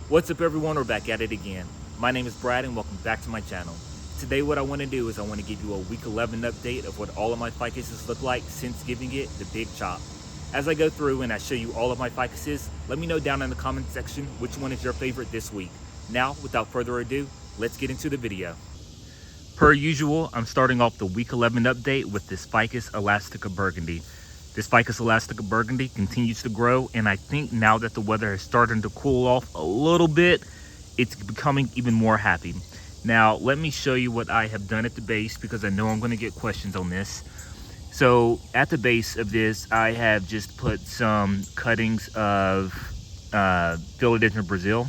What's up everyone, we're back at it again. My name is Brad and welcome back to my channel. Today what I want to do is I want to give you a week 11 update of what all of my ficuses look like since giving it the big chop. As I go through and I show you all of my ficuses, let me know down in the comment section which one is your favorite this week. Now, without further ado, let's get into the video. Per usual, I'm starting off the week 11 update with this Ficus Elastica Burgundy. This Ficus Elastica Burgundy continues to grow, and I think now that the weather is starting to cool off a little bit, it's becoming even more happy. Now, let me show you what I have done at the base because I know I'm going to get questions on this. So, at the base of this, I have just put some cuttings of Philodendron Brazil.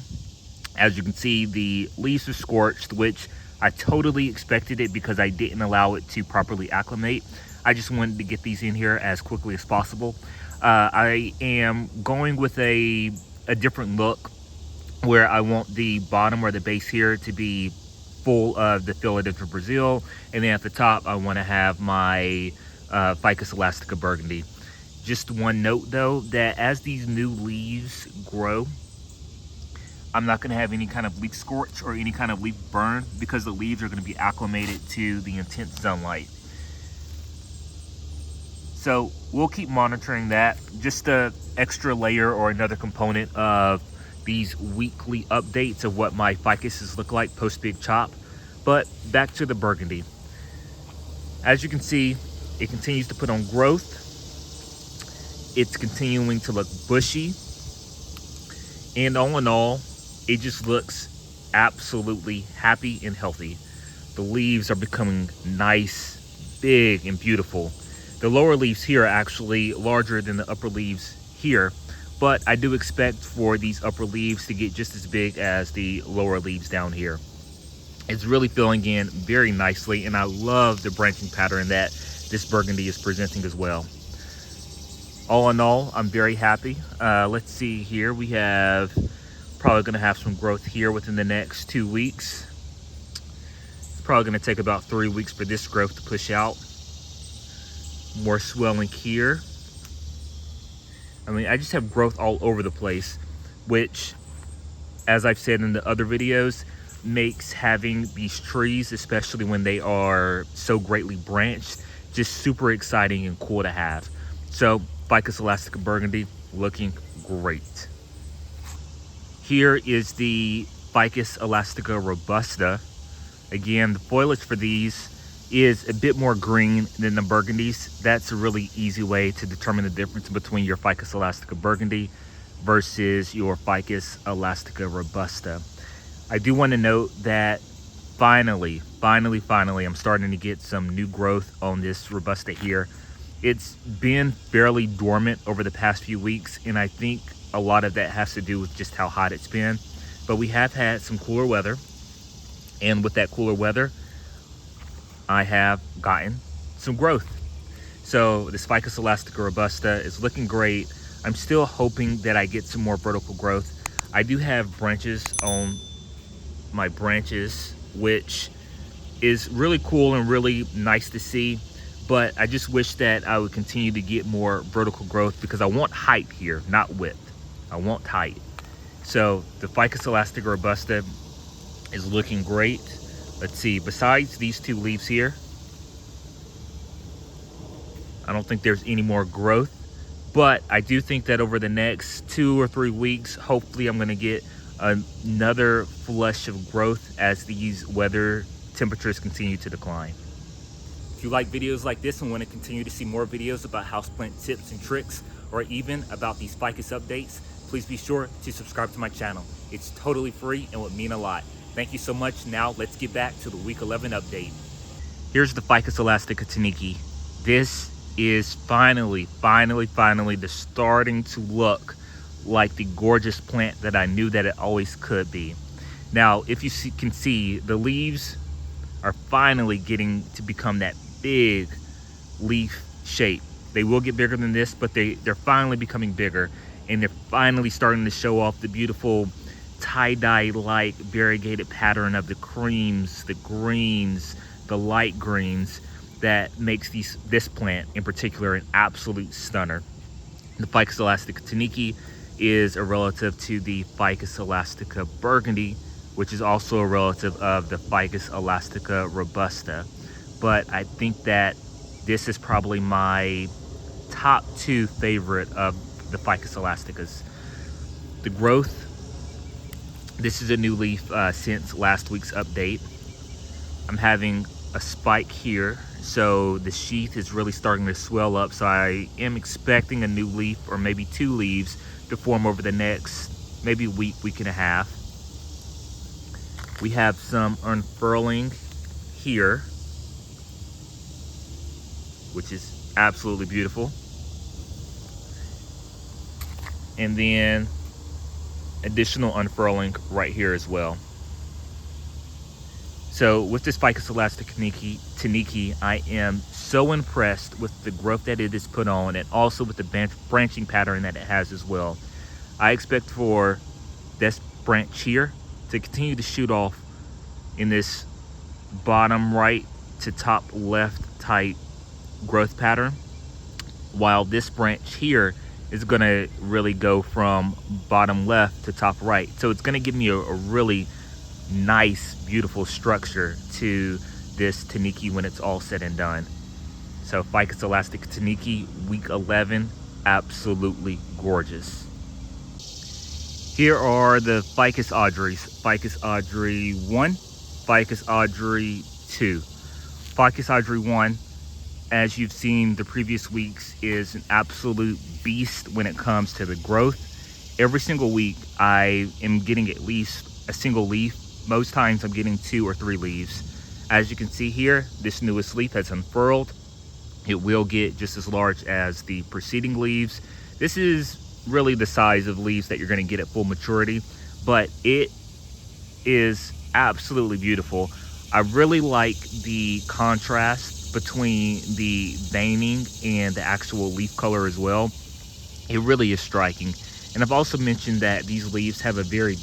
As you can see, the leaves are scorched, which I totally expected it because I didn't allow it to properly acclimate. I just wanted to get these in here as quickly as possible. I am going with a different look where I want the bottom or the base here to be full of the Philodendron Brazil, and then at the top I want to have my Ficus Elastica Burgundy. Just one note though, that as these new leaves grow, I'm not going to have any kind of leaf scorch or any kind of leaf burn because the leaves are going to be acclimated to the intense sunlight. So we'll keep monitoring that. Just an extra layer or another component of these weekly updates of what my ficuses look like post big chop. But back to the Burgundy. As you can see, it continues to put on growth. It's continuing to look bushy. And all in all, it just looks absolutely happy and healthy. The leaves are becoming nice, big, and beautiful. The lower leaves here are actually larger than the upper leaves here, but I do expect for these upper leaves to get just as big as the lower leaves down here. It's really filling in very nicely, and I love the branching pattern that this Burgundy is presenting as well. All in all, I'm very happy. Let's see here. We have probably going to have some growth here within the next 2 weeks. It's probably going to take about 3 weeks for this growth to push out. More swelling here. I mean, I just have growth all over the place, which, as I've said in the other videos, makes having these trees, especially when they are so greatly branched, just super exciting and cool to have. So, Ficus Elastica Burgundy looking great. Here is the Ficus Elastica Robusta. Again, the foliage for these is a bit more green than the Burgundies. That's a really easy way to determine the difference between your Ficus Elastica Burgundy versus your Ficus Elastica Robusta. I do want to note that finally, I'm starting to get some new growth on this Robusta here. It's been fairly dormant over the past few weeks, and I think a lot of that has to do with just how hot it's been. But we have had some cooler weather, and with that cooler weather, I have gotten some growth. So this Ficus Elastica Robusta is looking great. I'm still hoping that I get some more vertical growth. I do have branches on my branches, which is really cool and really nice to see, but I just wish that I would continue to get more vertical growth because I want height here, not width. I want height. So the Ficus Elastica Robusta is looking great. Let's see, besides these two leaves here, I don't think there's any more growth, but I do think that over the next 2 or 3 weeks, hopefully I'm gonna get another flush of growth as these weather temperatures continue to decline. If you like videos like this and want to continue to see more videos about houseplant tips and tricks, or even about these ficus updates, please be sure to subscribe to my channel. It's totally free and would mean a lot. Thank you so much. Now let's get back to the week 11 update. Here's the Ficus Elastica Tineke. This is finally starting to look like the gorgeous plant that I knew that it always could be. Now, if you can see, the leaves are finally getting to become that big leaf shape. They will get bigger than this, but they're finally becoming bigger, and they're finally starting to show off the beautiful tie-dye-like variegated pattern of the creams, the greens, the light greens that makes this plant in particular an absolute stunner. The Ficus Elastica Tineke is a relative to the Ficus elastica Burgundy, which is also a relative of the Ficus elastica Robusta. But I think that this is probably my top 2 favorite of the Ficus elasticas. The growth, this is a new leaf since last week's update. I'm having a spike here, so the sheath is really starting to swell up, so I am expecting a new leaf or maybe 2 leaves to form over the next maybe week and a half. We have some unfurling here, which is absolutely beautiful. And then additional unfurling right here as well. So with this Ficus elastica Tineke, I am so impressed with the growth that it has put on, and also with the branching pattern that it has as well. I expect for this branch here to continue to shoot off in this bottom right to top left type growth pattern, while this branch here is going to really go from bottom left to top right. So it's going to give me a really nice, beautiful structure to this Tineke when it's all said and done. So Ficus elastica Tineke, week 11, absolutely gorgeous. Here are the Ficus Audreys. Ficus Audrey 1, Ficus Audrey 2. Ficus Audrey 1, as you've seen the previous weeks, is an absolute beast when it comes to the growth. Every single week I am getting at least a single leaf. Most times I'm getting 2 or 3 leaves. As you can see here, this newest leaf has unfurled. It will get just as large as the preceding leaves. This is really the size of leaves that you're going to get at full maturity, but it is absolutely beautiful. I really like the contrast between the veining and the actual leaf color as well. It really is striking. And I've also mentioned that these leaves have a very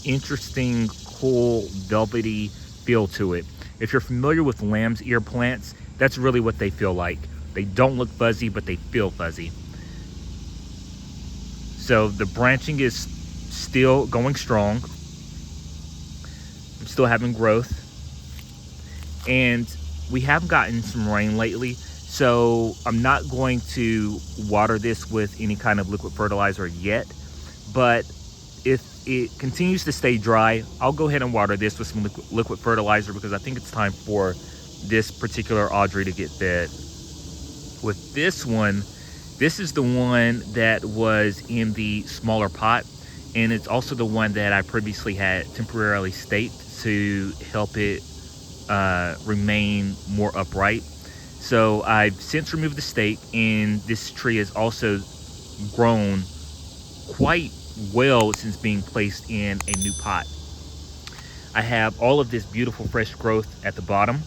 interesting, cool, velvety feel to it. If you're familiar with lamb's ear plants, that's really what they feel like. They don't look fuzzy, but they feel fuzzy. So the branching is still going strong. I'm still having growth. And we have gotten some rain lately, so I'm not going to water this with any kind of liquid fertilizer yet. But if it continues to stay dry, I'll go ahead and water this with some liquid fertilizer, because I think it's time for this particular Audrey to get fed. With this one, this is the one that was in the smaller pot, and it's also the one that I previously had temporarily staked to help it remain more upright. So I've since removed the stake, and this tree has also grown quite well since being placed in a new pot. I have all of this beautiful fresh growth at the bottom,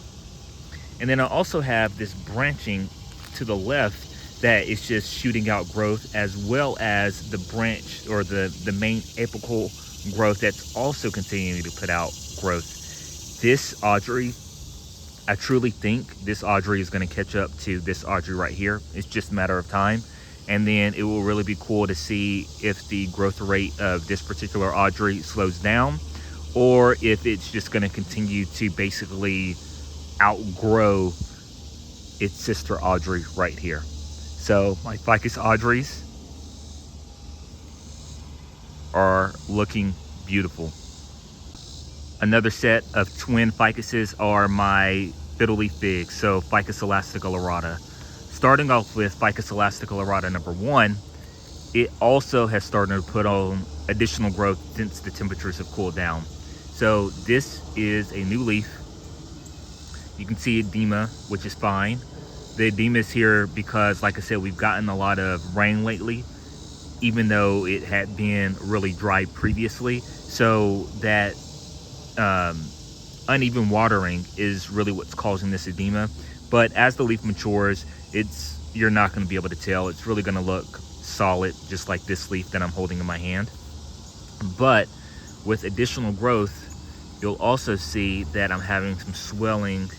and then I also have this branching to the left that is just shooting out growth, as well as the branch or the main apical growth that's also continuing to put out growth. This Audrey, I truly think this Audrey is going to catch up to this Audrey right here. It's just a matter of time. And then it will really be cool to see if the growth rate of this particular Audrey slows down, or if it's just going to continue to basically outgrow its sister Audrey right here. So my Ficus Audreys are looking beautiful. Another set of twin ficuses are my Fiddle Leaf Fig, so Ficus elastica Lyrata. Starting off with Ficus elastica Lyrata number 1, it also has started to put on additional growth since the temperatures have cooled down. So this is a new leaf. You can see edema, which is fine. The edema is here because, like I said, we've gotten a lot of rain lately, even though it had been really dry previously. So that uneven watering is really what's causing this edema. But as the leaf matures, you're not going to be able to tell. It's really going to look solid, just like this leaf that I'm holding in my hand. But with additional growth, you'll also see that I'm having some swelling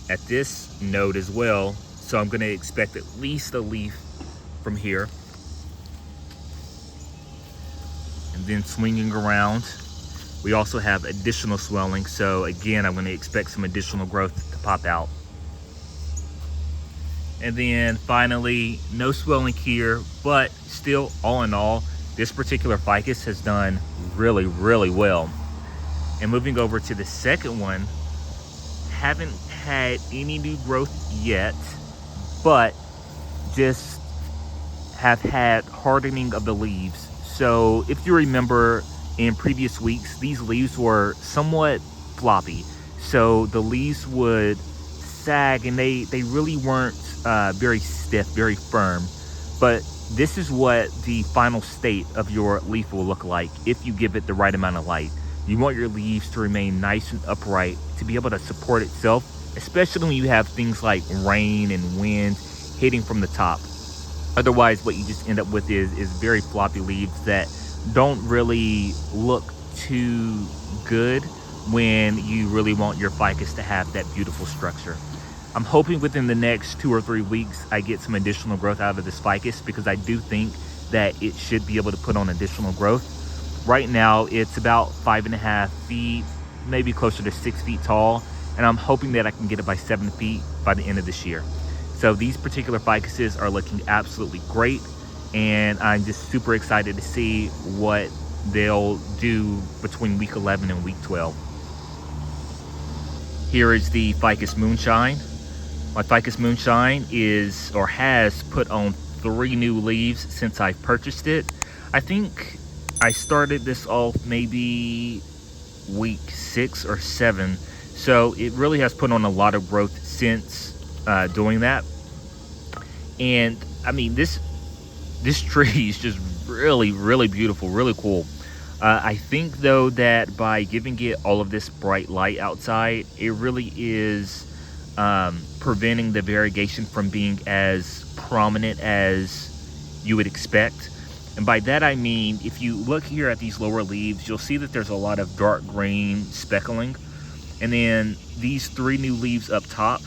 at this node as well. So I'm going to expect at least a leaf from here. and then swinging around, we also have additional swelling. So again, I'm going to expect some additional growth to pop out. And then finally, no swelling here, but still, all in all, this particular ficus has done really, really well. And moving over to the second one, haven't had any new growth yet, but just have had hardening of the leaves. So if you remember in previous weeks, these leaves were somewhat floppy. So the leaves would sag and they really weren't very stiff, very firm. But this is what the final state of your leaf will look like if you give it the right amount of light. You want your leaves to remain nice and upright to be able to support itself, especially when you have things like rain and wind hitting from the top. Otherwise, what you just end up with is very floppy leaves that don't really look too good when you really want your ficus to have that beautiful structure. I'm hoping within the next 2 or 3 weeks I get some additional growth out of this ficus, because I do think that it should be able to put on additional growth. Right now it's about 5.5 feet, maybe closer to 6 feet tall, and I'm hoping that I can get it by 7 feet by the end of this year. So these particular ficuses are looking absolutely great, and I'm just super excited to see what they'll do between week 11 and week 12. Here is the Ficus Moonshine. My Ficus Moonshine is, or has, put on 3 new leaves since I purchased it. I think I started this off maybe week 6 or 7. So it really has put on a lot of growth since doing that. And I mean, this tree is just really, really beautiful, really cool. I think though that by giving it all of this bright light outside, it really is preventing the variegation from being as prominent as you would expect. And by that I mean, if you look here at these lower leaves, you'll see that there's a lot of dark green speckling. And then these 3 new leaves up top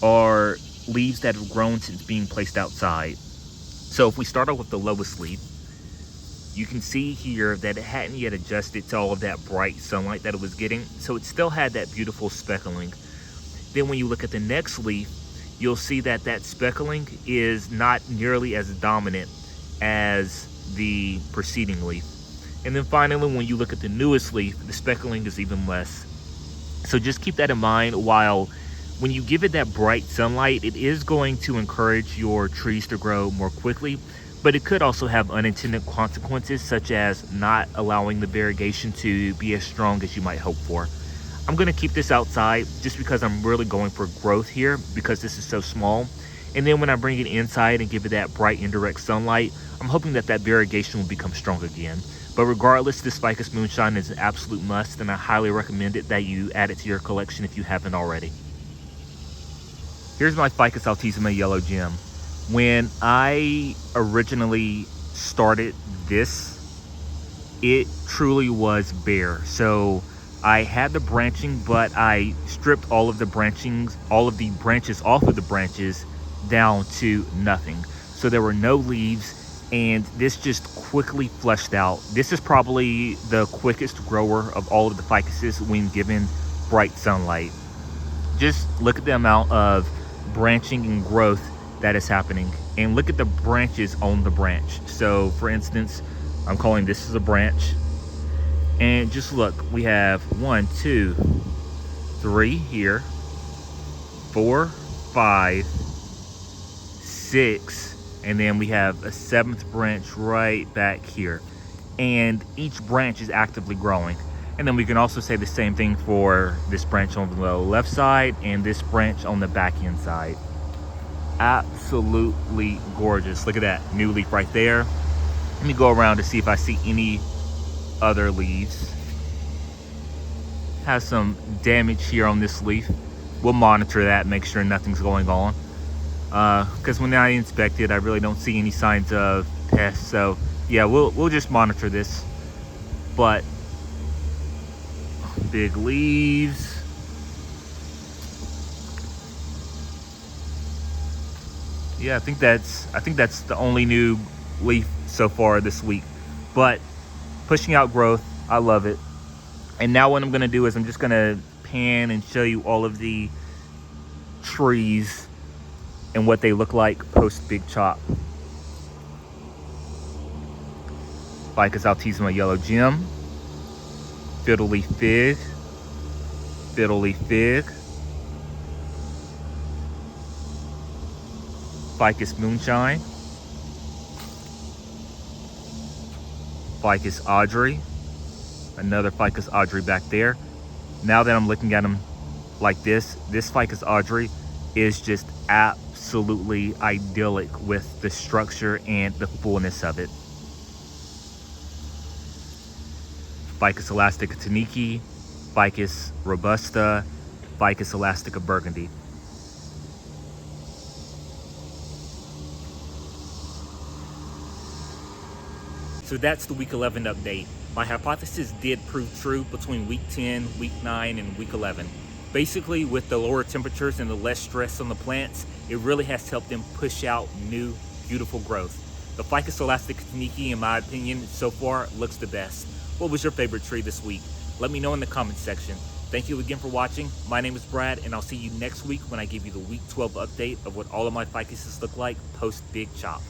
are leaves that have grown since being placed outside. So if we start off with the lowest leaf, you can see here that it hadn't yet adjusted to all of that bright sunlight that it was getting. So it still had that beautiful speckling. Then when you look at the next leaf, you'll see that that speckling is not nearly as dominant as the preceding leaf. And then finally, when you look at the newest leaf, the speckling is even less. So just keep that in mind. While when you give it that bright sunlight, it is going to encourage your trees to grow more quickly, but it could also have unintended consequences, such as not allowing the variegation to be as strong as you might hope for. I'm going to keep this outside just because I'm really going for growth here, because this is so small. And then when I bring it inside and give it that bright indirect sunlight, I'm hoping that that variegation will become strong again. But regardless, this Ficus Moonshine is an absolute must, and I highly recommend it that you add it to your collection if you haven't already. Here's my Ficus Altissima Yellow Gem. When I originally started this, it truly was bare. So I had the branching, but I stripped all of the branches off of the branches down to nothing. So there were no leaves, and this just quickly flushed out. This is probably the quickest grower of all of the ficuses when given bright sunlight. Just look at the amount of branching and growth that is happening, and look at the branches on the branch. So for instance, I'm calling this as a branch, and just look, we have 1, 2, 3 here, 4, 5, 6, and then we have a 7th branch right back here, and each branch is actively growing. And then we can also say the same thing for this branch on the left side and this branch on the back end side. Absolutely gorgeous. Look at that new leaf right there. Let me go around to see if I see any other leaves. Has some damage here on this leaf. We'll monitor that, make sure nothing's going on. Because when I inspect it, I really don't see any signs of pests. So yeah, we'll just monitor this. But big leaves. Yeah, I think that's the only new leaf so far this week. But pushing out growth. I love it. And now what I'm gonna do is I'm just gonna pan and show you all of the trees and what they look like post big chop. Ficus Altissima Yellow Gem, Fiddle Leaf Fig, Fiddle Leaf Fig, Ficus Moonshine, Ficus Audrey, another Ficus Audrey back there. Now that I'm looking at them like this Ficus Audrey is just absolutely idyllic with the structure and the fullness of it. Ficus Elastica Tineke, Ficus Robusta, Ficus Elastica Burgundy. So that's the week 11 update. My hypothesis did prove true between week 10, week 9, and week 11. Basically, with the lower temperatures and the less stress on the plants, it really has helped them push out new, beautiful growth. The Ficus Elastica Tineke, in my opinion, so far looks the best. What was your favorite tree this week? Let me know in the comments section. Thank you again for watching. My name is Brad, and I'll see you next week when I give you the week 12 update of what all of my ficuses look like post big chop.